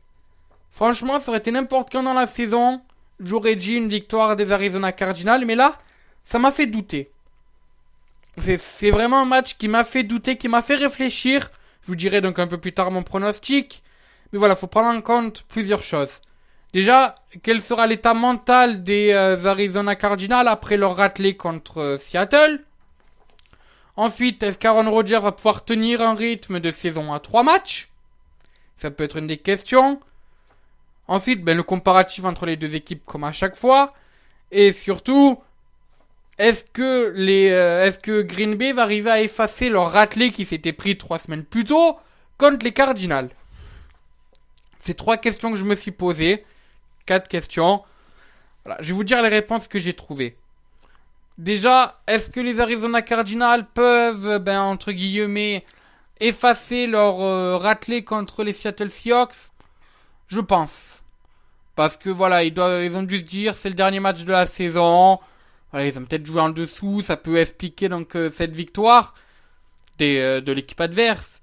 S1: Franchement, ça aurait été n'importe quand dans la saison, j'aurais dit une victoire des Arizona Cardinals, mais là, ça m'a fait douter. C'est vraiment un match qui m'a fait douter, qui m'a fait réfléchir. Je vous dirai donc un peu plus tard mon pronostic. Mais voilà, faut prendre en compte plusieurs choses. Déjà, quel sera l'état mental des Arizona Cardinals après leur raclée contre Seattle? Ensuite, est-ce qu'Aaron Rodgers va pouvoir tenir un rythme de saison à 3 matchs? Ça peut être une des questions. Ensuite, le comparatif entre les deux équipes comme à chaque fois. Et surtout, est-ce que Green Bay va arriver à effacer leur raclée qui s'était pris 3 semaines plus tôt contre les Cardinals? C'est 3 questions que je me suis posées. 4 questions. Voilà, je vais vous dire les réponses que j'ai trouvées. Déjà, est-ce que les Arizona Cardinals peuvent, entre guillemets, effacer leur raclée contre les Seattle Seahawks? Je pense. Parce que voilà, ils ont dû se dire, c'est le dernier match de la saison. Voilà, ils ont peut-être joué en dessous, ça peut expliquer donc cette victoire de l'équipe adverse.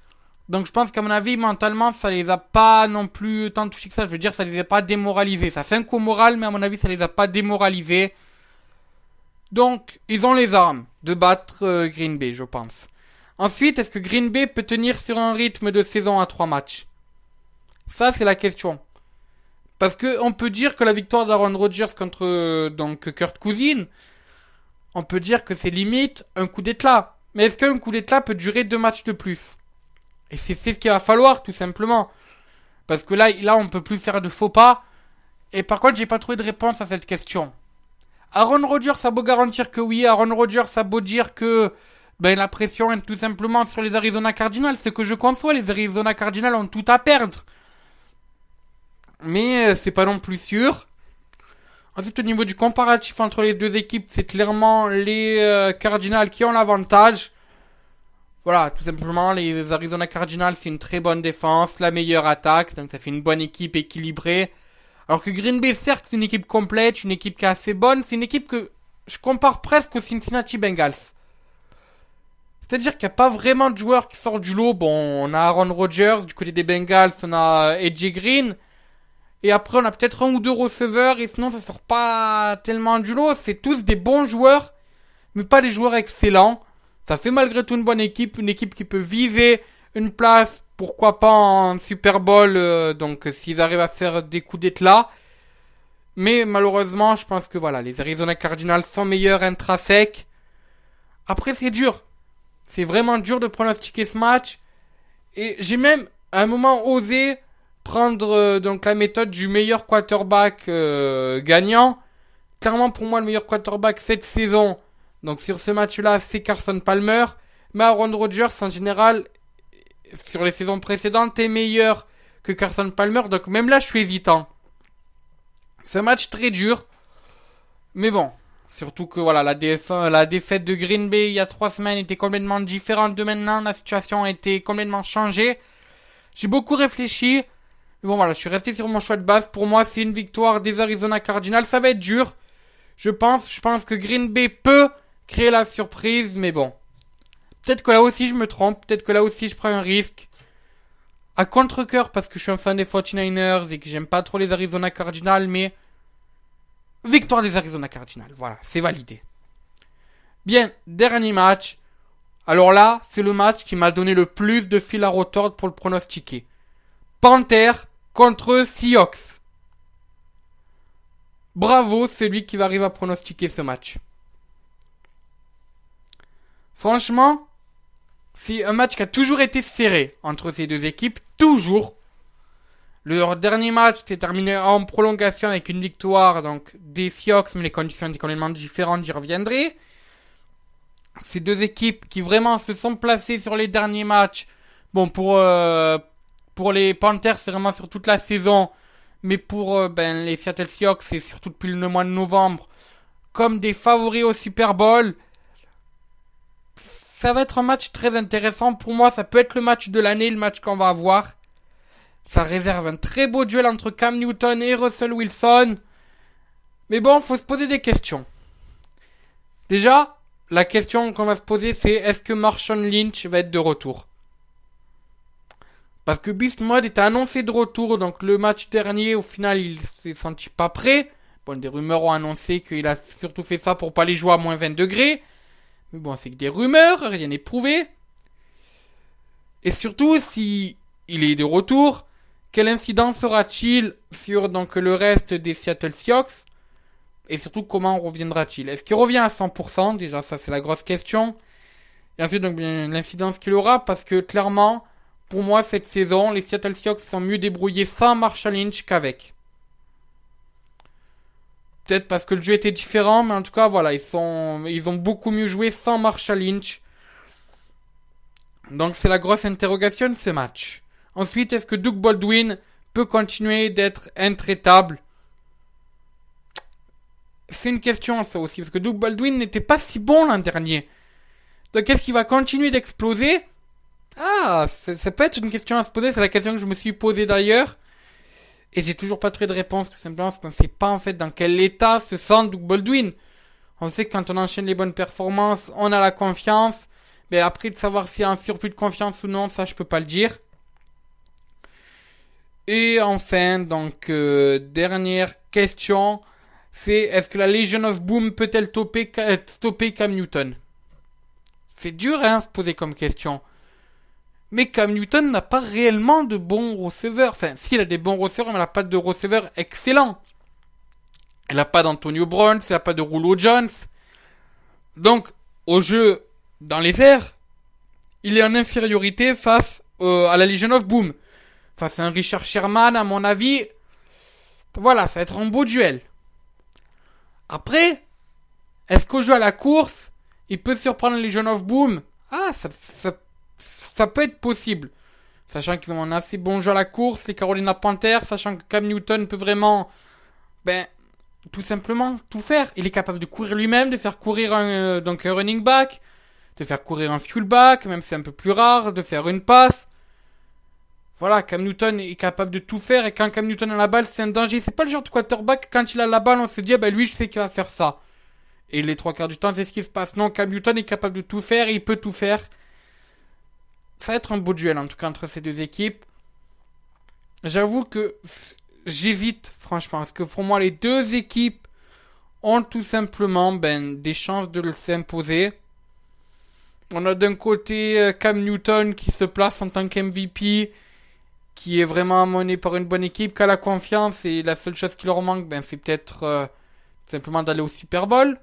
S1: Donc je pense qu'à mon avis, mentalement, ça les a pas non plus tant touchés que ça. Je veux dire, ça les a pas démoralisés. Ça fait un coup moral, mais à mon avis, ça les a pas démoralisés. Donc, ils ont les armes de battre Green Bay, je pense. Ensuite, est-ce que Green Bay peut tenir sur un rythme de saison à 3 matchs? Ça, c'est la question. Parce que on peut dire que la victoire d'Aaron Rodgers contre Kurt Cousins, on peut dire que c'est limite un coup d'éclat. Mais est-ce qu'un coup d'éclat peut durer 2 matchs de plus? Et c'est ce qu'il va falloir, tout simplement. Parce que là, on peut plus faire de faux pas. Et par contre, j'ai pas trouvé de réponse à cette question. Aaron Rodgers a beau garantir que oui, Aaron Rodgers a beau dire que la pression est tout simplement sur les Arizona Cardinals. Ce que je conçois, les Arizona Cardinals ont tout à perdre. Mais c'est pas non plus sûr. Ensuite, au niveau du comparatif entre les deux équipes, c'est clairement les Cardinals qui ont l'avantage. Voilà, tout simplement, les Arizona Cardinals, c'est une très bonne défense, la meilleure attaque, donc ça fait une bonne équipe équilibrée. Alors que Green Bay, certes, c'est une équipe complète, une équipe qui est assez bonne, c'est une équipe que je compare presque aux Cincinnati Bengals. C'est-à-dire qu'il n'y a pas vraiment de joueurs qui sortent du lot. Bon, on a Aaron Rodgers, du côté des Bengals, on a AJ Green. Et après, on a peut-être un ou deux receveurs, et sinon, ça sort pas tellement du lot. C'est tous des bons joueurs, mais pas des joueurs excellents. Ça fait malgré tout une bonne équipe, une équipe qui peut viser une place, pourquoi pas en Super Bowl, donc s'ils arrivent à faire des coups d'éclat. Mais malheureusement, je pense que voilà, les Arizona Cardinals sont meilleurs intrinsèques. Après, c'est dur. C'est vraiment dur de pronostiquer ce match. Et j'ai même, à un moment, osé prendre donc la méthode du meilleur quarterback gagnant. Clairement, pour moi, le meilleur quarterback cette saison, donc sur ce match-là, c'est Carson Palmer. Mais Aaron Rodgers, en général, sur les saisons précédentes, est meilleur que Carson Palmer. Donc même là, je suis hésitant. C'est un match très dur. Mais bon, surtout que voilà, la défaite de Green Bay il y a 3 semaines était complètement différente de maintenant. La situation a été complètement changée. J'ai beaucoup réfléchi. Mais bon voilà, je suis resté sur mon choix de base. Pour moi, c'est une victoire des Arizona Cardinals. Ça va être dur. Je pense que Green Bay peut créer la surprise, mais bon. Peut-être que là aussi je me trompe, peut-être que là aussi je prends un risque. À contre-cœur parce que je suis un fan des 49ers et que j'aime pas trop les Arizona Cardinals, mais victoire des Arizona Cardinals, voilà, c'est validé. Bien, dernier match. Alors là, c'est le match qui m'a donné le plus de fil à retordre pour le pronostiquer. Panthers contre Seahawks. Bravo, celui qui va arriver à pronostiquer ce match. Franchement, c'est un match qui a toujours été serré entre ces deux équipes, toujours. Leur dernier match s'est terminé en prolongation avec une victoire donc des Seahawks, mais les conditions étaient complètement différentes, j'y reviendrai. Ces deux équipes qui vraiment se sont placées sur les derniers matchs. Bon, pour les Panthers, c'est vraiment sur toute la saison. Mais pour les Seattle Seahawks, c'est surtout depuis le mois de novembre, comme des favoris au Super Bowl. Ça va être un match très intéressant. Pour moi, ça peut être le match de l'année, le match qu'on va avoir. Ça réserve un très beau duel entre Cam Newton et Russell Wilson. Mais bon, faut se poser des questions. Déjà, la question qu'on va se poser, c'est est-ce que Marshawn Lynch va être de retour? Parce que Beast Mode était annoncé de retour, donc le match dernier, au final, il s'est senti pas prêt. Bon, des rumeurs ont annoncé qu'il a surtout fait ça pour pas les jouer à moins 20 degrés. Mais bon, c'est que des rumeurs, rien n'est prouvé. Et surtout, si il est de retour, quelle incidence aura-t-il sur donc le reste des Seattle Seahawks? Et surtout, comment reviendra-t-il? Est-ce qu'il revient à 100%? Déjà, ça c'est la grosse question. Et ensuite, donc, bien, l'incidence qu'il aura, parce que clairement, pour moi, cette saison, les Seattle Seahawks sont mieux débrouillés sans Marshall Lynch qu'avec. Peut-être parce que le jeu était différent, mais en tout cas, voilà, ils ont beaucoup mieux joué sans Marshall Lynch. Donc, c'est la grosse interrogation de ce match. Ensuite, est-ce que Doug Baldwin peut continuer d'être intraitable? C'est une question, ça aussi, parce que Doug Baldwin n'était pas si bon l'an dernier. Donc, est-ce qu'il va continuer d'exploser? Ah, ça peut être une question à se poser, c'est la question que je me suis posée d'ailleurs. Et j'ai toujours pas trouvé de réponse, tout simplement, parce qu'on sait pas, en fait, dans quel état se sent Doug Baldwin. On sait que quand on enchaîne les bonnes performances, on a la confiance. Mais après, de savoir s'il y a un surplus de confiance ou non, ça, je peux pas le dire. Et enfin, donc, dernière question, c'est est-ce que la Legion of Boom peut-elle stopper Cam Newton? C'est dur, hein, à se poser comme question. Mais Cam Newton n'a pas réellement de bons receveurs. Enfin, s'il a des bons receveurs, mais il n'a pas de receveurs excellents. Il n'a pas d'Antonio Brown, il n'a pas de Julio Jones. Donc, au jeu dans les airs, il est en infériorité face à la Legion of Boom. Face à un Richard Sherman, à mon avis, voilà, ça va être un beau duel. Après, est-ce qu'au jeu à la course, il peut surprendre la Legion of Boom? Ah, ça peut être possible. Sachant qu'ils ont un assez bon jeu à la course, les Carolina Panthers, sachant que Cam Newton peut vraiment, tout simplement tout faire. Il est capable de courir lui-même, de faire courir un running back, de faire courir un fullback, même si c'est un peu plus rare, de faire une passe. Voilà, Cam Newton est capable de tout faire, et quand Cam Newton a la balle, c'est un danger. C'est pas le genre de quarterback, quand il a la balle, on se dit, lui, je sais qu'il va faire ça. Et les 3 quarts du temps, c'est ce qui se passe. Non, Cam Newton est capable de tout faire, et il peut tout faire. Ça va être un beau duel, en tout cas, entre ces deux équipes. J'avoue que j'hésite, franchement, parce que pour moi, les deux équipes ont tout simplement, des chances de s'imposer. On a d'un côté Cam Newton qui se place en tant qu'MVP, qui est vraiment amené par une bonne équipe, qui a la confiance, et la seule chose qui leur manque, c'est peut-être simplement d'aller au Super Bowl.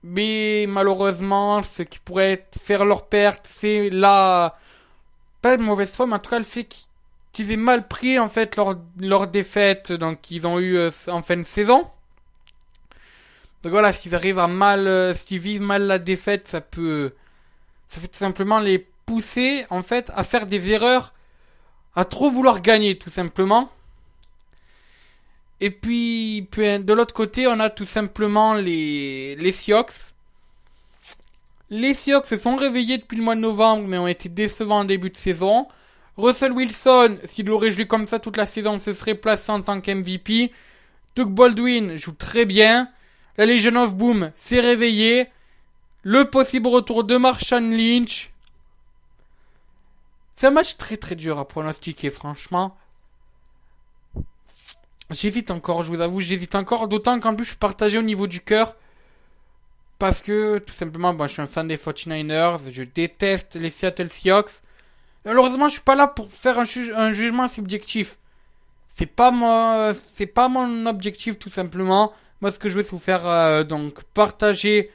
S1: Mais malheureusement, ce qui pourrait faire leur perte, c'est pas une mauvaise foi, mais en tout cas le fait qu'ils aient mal pris en fait leur défaite, donc qu'ils ont eu en fin de saison. Donc voilà, s'ils arrivent s'ils vivent mal la défaite, ça peut tout simplement les pousser en fait à faire des erreurs, à trop vouloir gagner tout simplement. Et puis de l'autre côté, on a tout simplement les Seahawks. Les Seahawks se sont réveillés depuis le mois de novembre, mais ont été décevants en début de saison. Russell Wilson, s'il aurait joué comme ça toute la saison, se serait placé en tant qu'MVP. Doug Baldwin joue très bien. La Legion of Boom s'est réveillée. Le possible retour de Marshall Lynch. C'est un match très très dur à pronostiquer, franchement. J'hésite encore, je vous avoue, d'autant qu'en plus je suis partagé au niveau du cœur. Parce que, tout simplement, je suis un fan des 49ers, je déteste les Seattle Seahawks. Malheureusement, je suis pas là pour faire un jugement subjectif. C'est pas mon objectif, tout simplement. Moi, ce que je veux, c'est vous faire, partager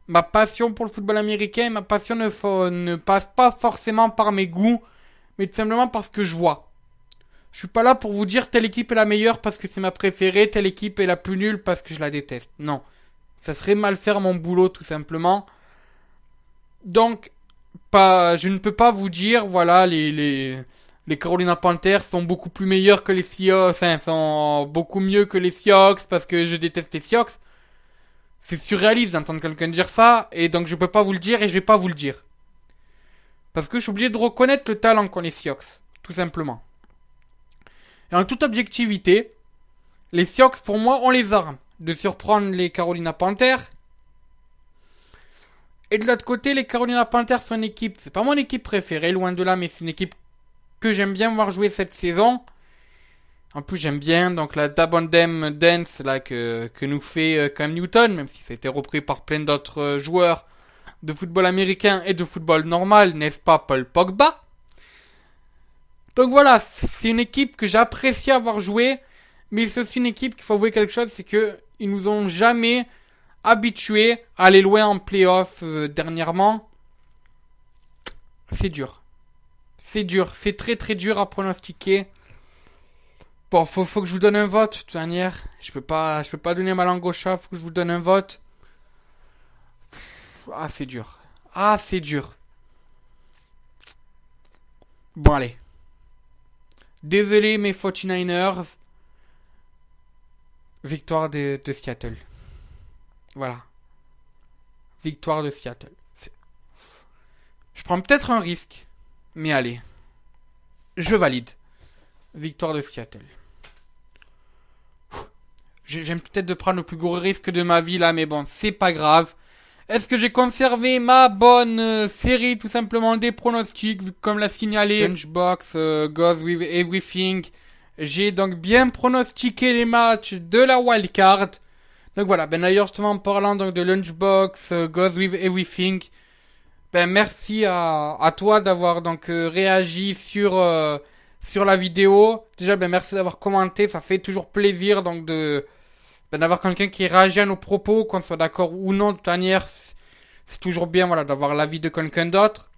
S1: ma passion pour le football américain. Ma passion ne passe pas forcément par mes goûts, mais tout simplement parce que je vois. Je suis pas là pour vous dire telle équipe est la meilleure parce que c'est ma préférée, telle équipe est la plus nulle parce que je la déteste. Non. Ça serait mal faire mon boulot, tout simplement. Donc, je ne peux pas vous dire, voilà, les Carolina Panthers sont beaucoup plus meilleurs que les Seahawks, sont beaucoup mieux que les Seahawks parce que je déteste les Seahawks. C'est surréaliste d'entendre quelqu'un dire ça, et donc je peux pas vous le dire et je vais pas vous le dire. Parce que je suis obligé de reconnaître le talent qu'ont les Seahawks, tout simplement. Et en toute objectivité, les Seahawks, pour moi, ont les armes de surprendre les Carolina Panthers. Et de l'autre côté, les Carolina Panthers sont une équipe, c'est pas mon équipe préférée, loin de là, mais c'est une équipe que j'aime bien voir jouer cette saison. En plus, j'aime bien donc la Dabondem Dance là que nous fait Cam Newton, même si ça a été repris par plein d'autres joueurs de football américain et de football normal, n'est-ce pas, Paul Pogba? Donc voilà, c'est une équipe que j'apprécie avoir joué, mais c'est aussi une équipe qu'il faut avouer quelque chose, c'est que ils nous ont jamais habitués à aller loin en playoff dernièrement. C'est dur. C'est dur, c'est très très dur à pronostiquer. Bon, faut que je vous donne un vote, de toute manière. Je peux pas donner ma langue au chat, faut que je vous donne un vote. Ah, c'est dur. Ah, c'est dur. Bon, allez. Désolé, mes 49ers. Victoire de Seattle. Voilà. Victoire de Seattle. Je prends peut-être un risque. Mais allez. Je valide. Victoire de Seattle. J'aime peut-être de prendre le plus gros risque de ma vie là, mais bon, c'est pas grave. Est-ce que j'ai conservé ma bonne série tout simplement des pronostics, comme l'a signalé Lunchbox Goes With Everything. J'ai donc bien pronostiqué les matchs de la wildcard. Donc voilà, ben d'ailleurs justement en parlant donc de Lunchbox Goes With Everything, ben merci à toi d'avoir donc réagi sur la vidéo. Déjà ben merci d'avoir commenté, ça fait toujours plaisir donc d'avoir quelqu'un qui réagit à nos propos, qu'on soit d'accord ou non, de toute manière, c'est toujours bien, voilà, d'avoir l'avis de quelqu'un d'autre.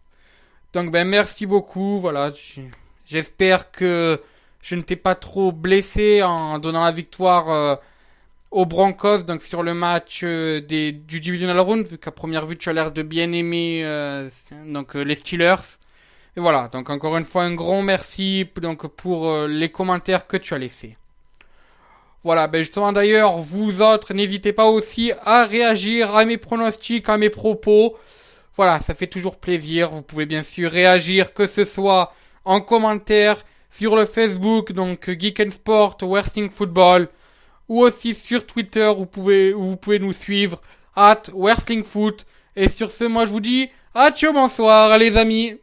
S1: Donc, ben, merci beaucoup, voilà, j'espère que je ne t'ai pas trop blessé en donnant la victoire aux Broncos, donc sur le match du Divisional Round, vu qu'à première vue, tu as l'air de bien aimer les Steelers. Et voilà, donc encore une fois, un grand merci donc pour les commentaires que tu as laissés. Voilà, ben justement d'ailleurs, vous autres, n'hésitez pas aussi à réagir à mes pronostics, à mes propos. Voilà, ça fait toujours plaisir. Vous pouvez bien sûr réagir, que ce soit en commentaire, sur le Facebook, donc Geek and Sport, Wrestling Football, ou aussi sur Twitter, où vous pouvez nous suivre, @WrestlingFoot. Et sur ce, moi je vous dis, adieu, bonsoir les amis.